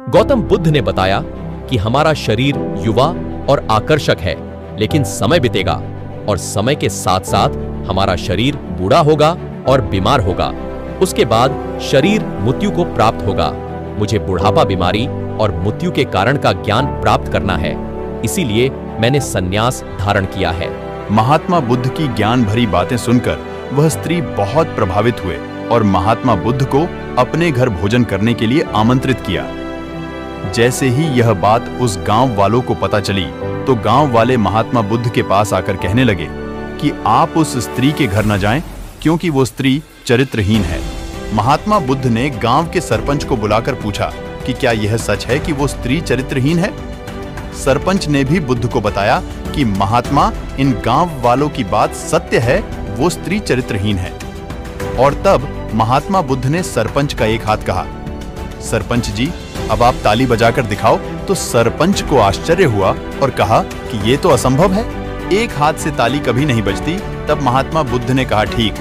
गौतम बुद्ध ने बताया कि हमारा शरीर युवा और आकर्षक है, लेकिन समय बीतेगा और समय के साथ साथ हमारा शरीर बूढ़ा होगा और बीमार होगा। उसके बाद शरीर मृत्यु को प्राप्त होगा। मुझे बुढ़ापा, बीमारी और मृत्यु के कारण का ज्ञान प्राप्त करना है, इसीलिए मैंने संन्यास धारण किया है। महात्मा बुद्ध की ज्ञान भरी बातें सुनकर वह स्त्री बहुत प्रभावित हुए और महात्मा बुद्ध को अपने घर भोजन करने के लिए आमंत्रित किया। जैसे ही यह बात उस गांव वालों को पता चली तो गांव वाले महात्मा बुद्ध के पास आकर कहने लगे कि आप उस स्त्री के घर न जाएं, क्योंकि वो स्त्री चरित्रहीन है। महात्मा बुद्ध ने गांव के सरपंच को बुलाकर पूछा कि क्या यह सच है कि वो स्त्री चरित्रहीन है। सरपंच ने भी बुद्ध को बताया कि महात्मा, इन गांव वालों की बात सत्य है, वो स्त्री चरित्रहीन है। और तब महात्मा बुद्ध ने सरपंच का एक हाथ कहा, सरपंच जी, अब आप ताली बजाकर दिखाओ। तो सरपंच को आश्चर्य हुआ और कहा कि ये तो असंभव है, एक हाथ से ताली कभी नहीं बजती। तब महात्मा बुद्ध ने कहा, ठीक।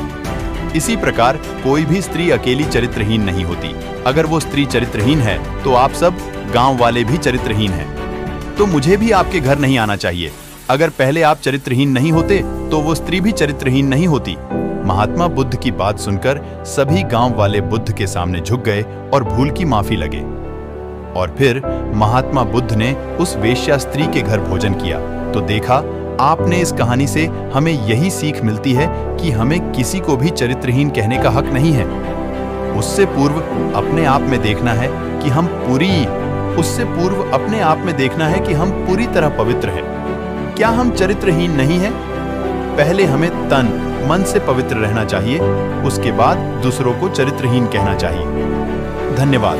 इसी प्रकार कोई भी स्त्री अकेली चरित्रहीन नहीं होती। अगर वो स्त्री चरित्रहीन है तो आप सब गांव वाले भी चरित्रहीन हैं। तो मुझे भी आपके घर नहीं आना चाहिए। अगर पहले आप चरित्रहीन नहीं होते तो वो स्त्री भी चरित्रहीन नहीं होती। महात्मा बुद्ध की बात सुनकर सभी गांव वाले बुद्ध के सामने झुक गए और भूल की माफी लगे। और फिर महात्मा बुद्ध ने उस वेश्या स्त्री के घर भोजन किया। तो देखा आपने, इस कहानी से हमें यही सीख मिलती है कि हमें किसी को भी चरित्रहीन कहने का हक नहीं है। उससे पूर्व अपने आप में देखना है कि हम पूरी तरह पवित्र हैं। क्या हम चरित्रहीन नहीं हैं? पहले हमें तन मन से पवित्र रहना चाहिए, उसके बाद दूसरों को चरित्रहीन कहना चाहिए। धन्यवाद।